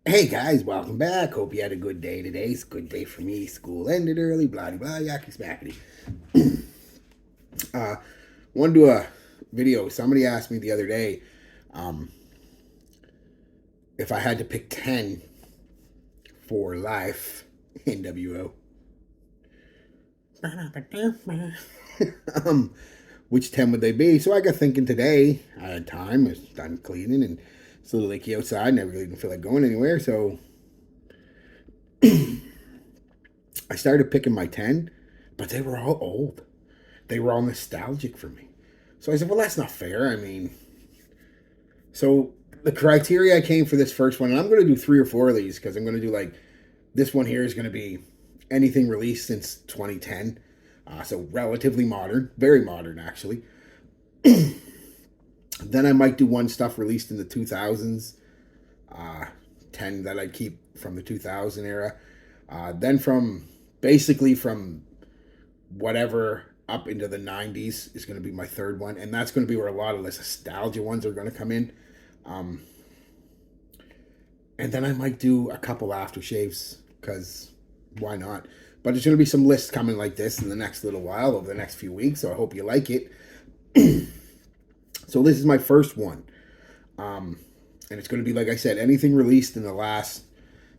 Hey guys, welcome back. Hope you had a good day today. It's a good day for me. School ended early, blah blah, yakky smackety. Uh, Want to do a video. Somebody asked me the other day um, if I had to pick 10 for life in WO. um, which 10 would they be? So I got thinking today. I had time. I was done cleaning and it's a little icky outside and I really didn't feel like going anywhere. So I started picking my 10, but they were all old. They were all nostalgic for me. So I said, well, that's not fair. I mean, so the criteria I came for this first one, and I'm going to do 3 or 4 of these because I'm going to do like this one here is going to be anything released since 2010. So relatively modern, very modern actually. Then I might do one stuff released in the 2000s, uh, 10 that I keep from the 2000 era. Then from basically from whatever up into the 90s is going to be my third one, and that's going to be where a lot of the nostalgia ones are going to come in. Um, and then I might do a couple aftershaves because why not? But there's going to be some lists coming like this in the next little while over the next few weeks, so I hope you like it. So this is my first one, and it's going to be like I said, anything released in the last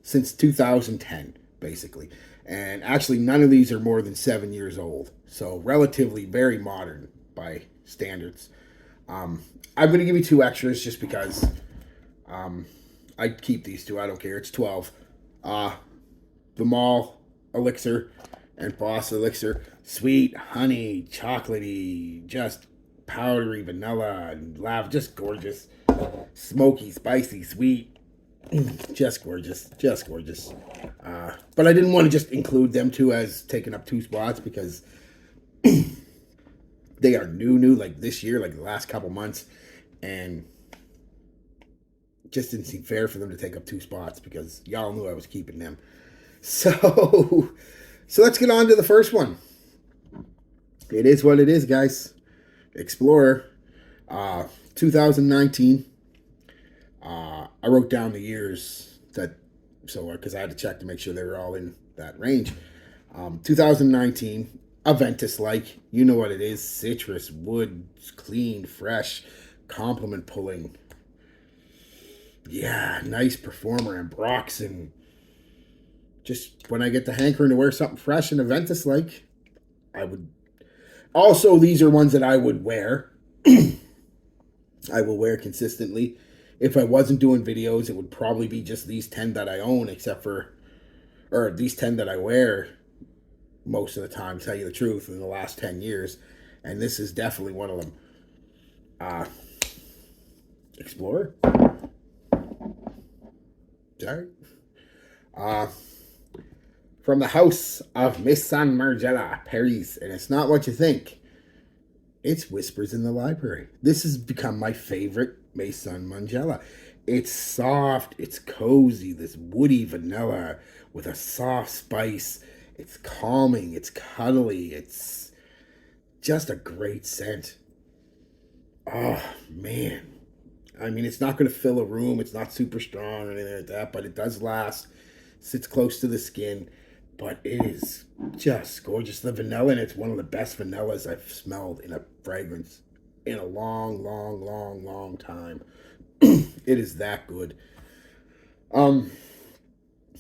since 2010, basically. And actually, none of these are more than 7 years old, so relatively very modern by standards. I'm going to give you two extras just because I keep these two. I don't care. It's 12. The Mall Elixir and Boss Elixir. Sweet, honey, chocolatey, just powdery vanilla and lava. Just gorgeous. Smoky, spicy, sweet. Just gorgeous. Just gorgeous. But I didn't want to just include them two as taking up 2 spots because they are new, like this year, like the last couple months. And just didn't seem fair for them to take up 2 spots because y'all knew I was keeping them. So, so let's get on to the first one. It is what it is, guys. Explorer, 2019. I wrote down the years that, so because I had to check to make sure they were all in that range. 2019, Aventus like, you know what it is: citrus, wood, clean, fresh, compliment pulling. Yeah, nice performer and Broxton. Just when I get the hankering to wear something fresh and Aventus like, I would. Also, these are ones that I would wear. I will wear consistently. If I wasn't doing videos, it would probably be just these 10 that I own, except for, or these 10 that I wear most of the time, tell you the truth, in the last 10 years. And this is definitely one of them. Uh, Explorer? Sorry. Uh, from the house of Miss San Margella, Paris. And it's not what you think. It's Whispers in the Library. This has become my favorite Maison Margiela. It's soft, it's cozy, this woody vanilla with a soft spice. It's calming, it's cuddly, it's just a great scent. Oh, man. I mean, it's not going to fill a room. It's not super strong or anything like that, but it does last. Sits close to the skin, but it is just gorgeous. The vanilla in it's one of the best vanillas I've smelled in a fragrance in a long, long, long, long time. It is that good. Um,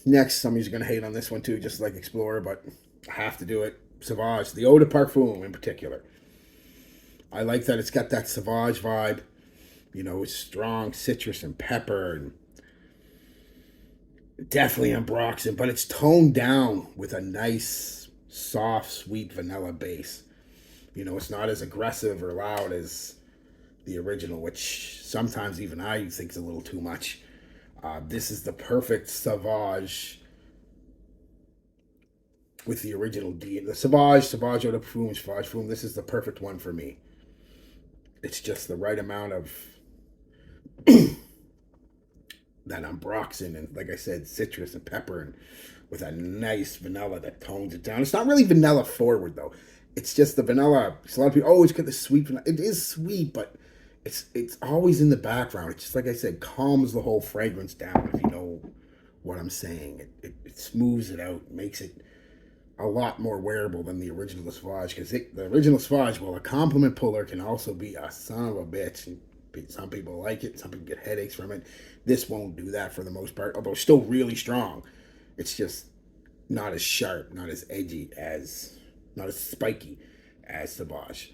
Next, somebody's gonna hate on this one too, just like Explorer, but I have to do it. Sauvage, the Eau de Parfum in particular. I like that it's got that Sauvage vibe. You know, it's strong citrus and pepper and definitely ambroxan, but it's toned down with a nice, soft, sweet vanilla base. You know, it's not as aggressive or loud as the original, which sometimes even I think is a little too much. This is the perfect Sauvage with the original D. The Sauvage Eau de Parfum, Sauvage Parfum. This is the perfect one for me. It's just the right amount of that ambroxan and, like I said, citrus and pepper, and with a nice vanilla that tones it down. It's not really vanilla forward though. It's just the vanilla. So a lot of people always get the sweet vanilla. It is sweet, but it's always in the background. It's just like I said, calms the whole fragrance down if you know what I'm saying. It smooths it out, makes it a lot more wearable than the original Sauvage, because the original Sauvage, well, a compliment puller can also be a son of a bitch. Some people like it, some people get headaches from it. This won't do that for the most part, although still really strong. It's just not as sharp, not as edgy as, not as spiky as Sauvage.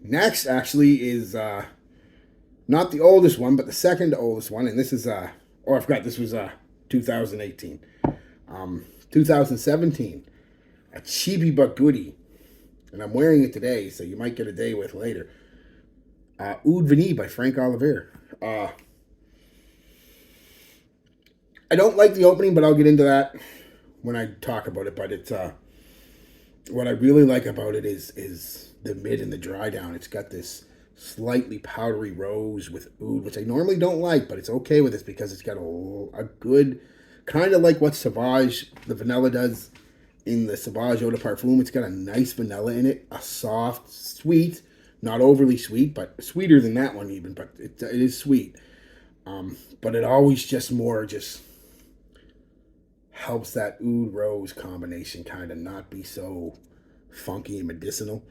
Next, actually, is not the oldest one, but the second oldest one, and this is I forgot this was 2018. 2017, a cheapy but goodie, and I'm wearing it today, so you might get a day with later. Oud Vanille by Frank Oliver. I don't like the opening, but I'll get into that when I talk about it. But it's what I really like about it is the mid and the dry down. It's got this slightly powdery rose with oud, which I normally don't like, but it's okay with this because it's got a good, kind of like what Sauvage, the vanilla does in the Sauvage Eau de Parfum. It's got a nice vanilla in it, a soft, sweet, not overly sweet, but sweeter than that one even, but it is sweet. But it always just helps that oud rose combination kind of not be so funky and medicinal.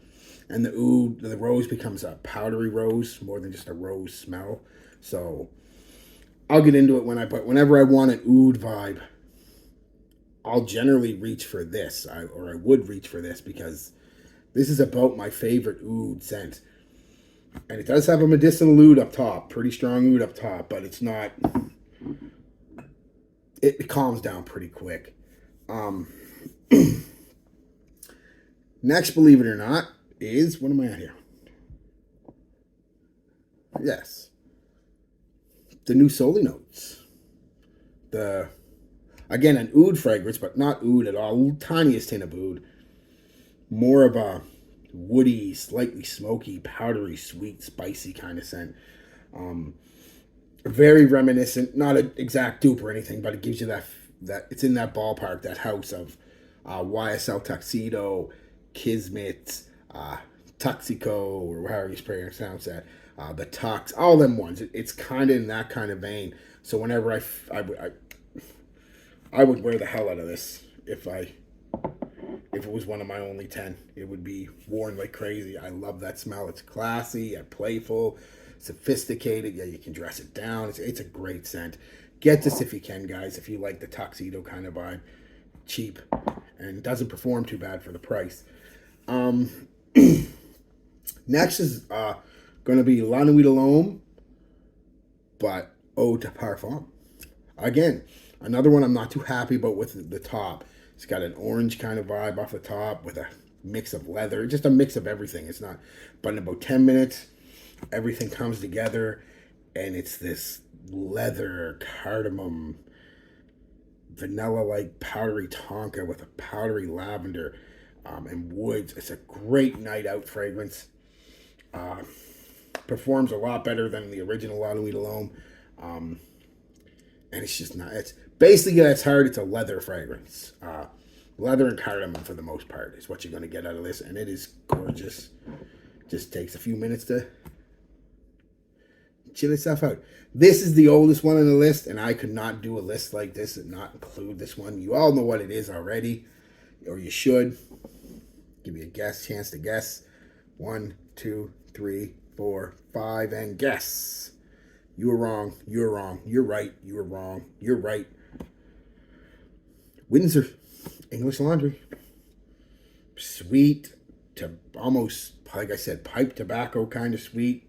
And the rose becomes a powdery rose more than just a rose smell. So I'll get into it whenever I want an oud vibe, I'll generally reach for this, I would reach for this, because this is about my favorite oud scent. And it does have a medicinal oud up top, pretty strong oud up top, but it's not, it calms down pretty quick. Next, believe it or not, is, what am I at here? Yes. The new Soli Notes. Again, an oud fragrance, but not oud at all. Tiniest hint of oud. More of a woody, slightly smoky, powdery, sweet, spicy kind of scent. Very reminiscent, not an exact dupe or anything, but it gives you that it's in that ballpark, that house of YSL Tuxedo, Kismet, Tuxico, or however you pronounce that, the Tux, all them ones. It's kind of in that kind of vein. So whenever I would wear the hell out of this if it was one of my only 10. It would be worn like crazy. I love that smell. It's classy and playful, sophisticated. Yeah, you can dress it down. It's a great scent. Get this if you can, guys, if you like the tuxedo kind of vibe. Cheap and doesn't perform too bad for the price. Next is going to be La Nuit de l'Homme, but Eau de Parfum. Again, another one I'm not too happy about with the top. It's got an orange kind of vibe off the top with a mix of leather, just a mix of everything. It's not, but in about 10 minutes, everything comes together, and it's this leather, cardamom, vanilla-like powdery tonka with a powdery lavender and woods. It's a great night out fragrance. Performs a lot better than the original La Nuit de l'Homme. And it's just not, it's basically, that's hard. It's a leather fragrance. Leather and cardamom for the most part is what you're going to get out of this. And it is gorgeous. Just takes a few minutes to chill itself out. This is the oldest one on the list, and I could not do a list like this and not include this one. You all know what it is already, or you should. Give you a chance to guess. 1, 2, 3, 4, 5, and guess. You were wrong. You're wrong. You're right. You were wrong. You're right. Windsor English Laundry. Sweet to almost, like I said, pipe tobacco kind of sweet.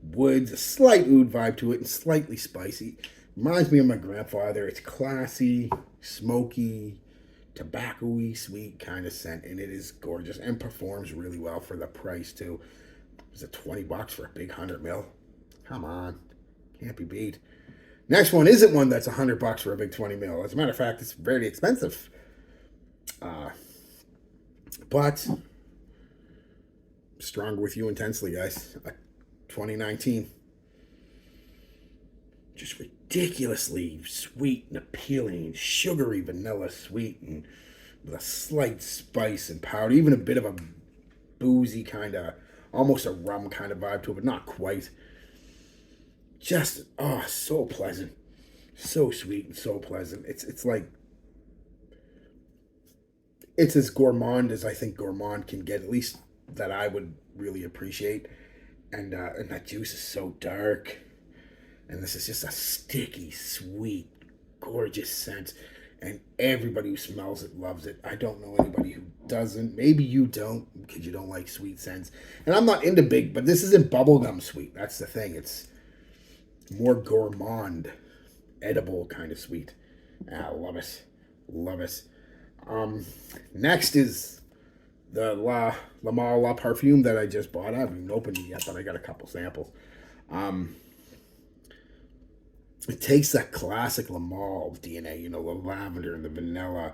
Woods, a slight oud vibe to it, and slightly spicy. Reminds me of my grandfather. It's classy, smoky, tobacco-y, sweet kind of scent, and it is gorgeous and performs really well for the price too. Is it $20 for a big 100 ml? Come on, can't be beat. Next one isn't one that's $100 for a big 20 ml. As a matter of fact, it's very expensive. But stronger with you intensely, guys. 2019. Just ridiculously sweet and appealing, sugary vanilla sweet, and with a slight spice and powder, even a bit of a boozy kind of, almost a rum kind of vibe to it, but not quite. Just, so pleasant. So sweet and so pleasant. It's like it's as gourmand as I think gourmand can get, at least that I would really appreciate. And that juice is so dark, and this is just a sticky, sweet, gorgeous scent. And everybody who smells it loves it. I don't know anybody who doesn't. Maybe you don't because you don't like sweet scents. And I'm not into big, but this isn't bubblegum sweet. That's the thing. It's more gourmand, edible kind of sweet. I love it. Love it. Next is the La Male La Parfume that I just bought. I haven't even opened it yet, but I got a couple samples. It takes that classic La Male DNA, you know, the lavender and the vanilla,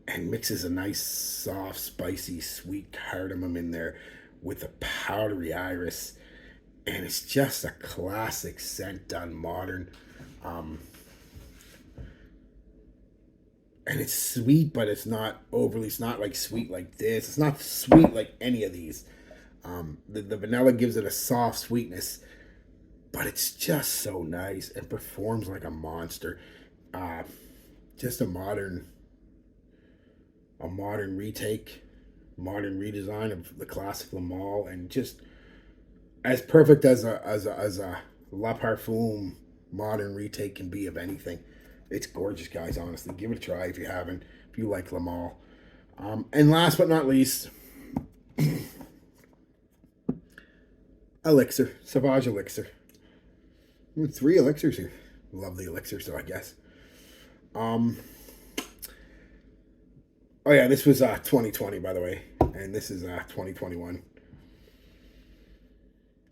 and mixes a nice, soft, spicy, sweet cardamom in there with a powdery iris. And it's just a classic scent done modern. And it's sweet, but it's not overly, it's not like sweet like this. It's not sweet like any of these. The vanilla gives it a soft sweetness, but it's just so nice and performs like a monster. Just a modern retake, modern redesign of the classic La Male, and just as perfect as a La Parfum modern retake can be of anything. It's gorgeous, guys. Honestly, give it a try if you haven't. If you like La Male. And last but not least, Elixir, Sauvage Elixir. 3 elixirs here. Love the elixir, so I guess. Oh yeah, this was 2020, by the way, and this is 2021.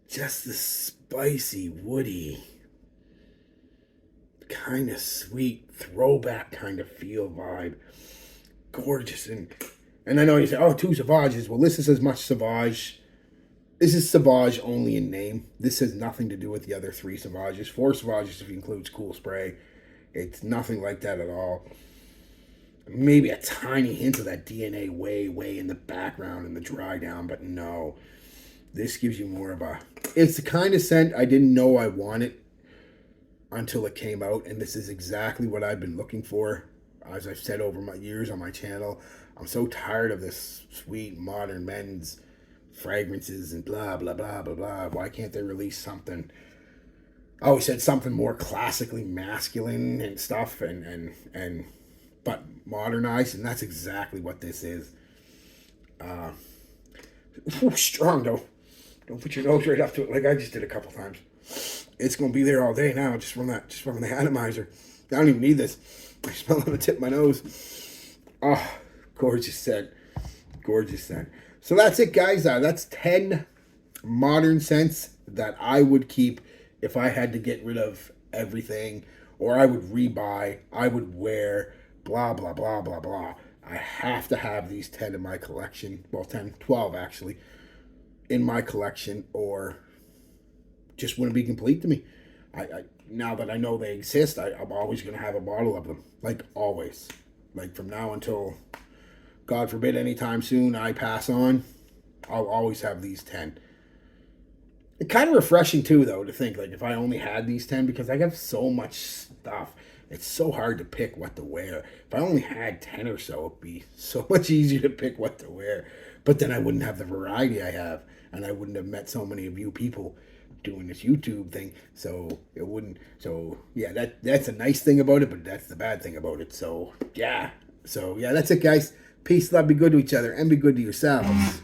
Just the spicy, woody, kind of sweet, throwback kind of feel vibe. Gorgeous. And I know you say, oh, 2 Sauvages. Well, this is as much Sauvage. This is Sauvage only in name. This has nothing to do with the other 3 Sauvages. 4 Sauvages if you include Cool Spray. It's nothing like that at all. Maybe a tiny hint of that DNA way in the background in the dry down, but no. This gives you more of a... It's the kind of scent I didn't know I wanted until it came out, and this is exactly what I've been looking for. As I've said over my years on my channel, I'm so tired of this sweet modern men's fragrances and blah blah blah blah blah. Why can't they release something? I always said something more classically masculine and stuff, and but modernized, and that's exactly what this is. Strong though. Don't put your nose right up to it like I just did a couple times. It's gonna be there all day now, just from the atomizer. I don't even need this. I smell it on the tip of my nose. Oh, gorgeous scent. Gorgeous scent. So that's it, guys. That's 10 modern scents that I would keep if I had to get rid of everything, or I would rebuy, I would wear, blah, blah, blah, blah, blah. I have to have these 10 in my collection. Well, 10, 12 actually, in my collection, or just wouldn't be complete to me. I now that I know they exist, I'm always going to have a bottle of them. Like, always. Like, from now until, God forbid, anytime soon I pass on, I'll always have these 10. It's kind of refreshing, too, though, to think, like, if I only had these 10, because I have so much stuff. It's so hard to pick what to wear. If I only had 10 or so, it'd be so much easier to pick what to wear. But then I wouldn't have the variety I have, and I wouldn't have met so many of you people doing this YouTube thing. So it wouldn't. So yeah, that's a nice thing about it, but that's the bad thing about it. So yeah. So yeah, that's it, guys. Peace, love, be good to each other, and be good to yourselves.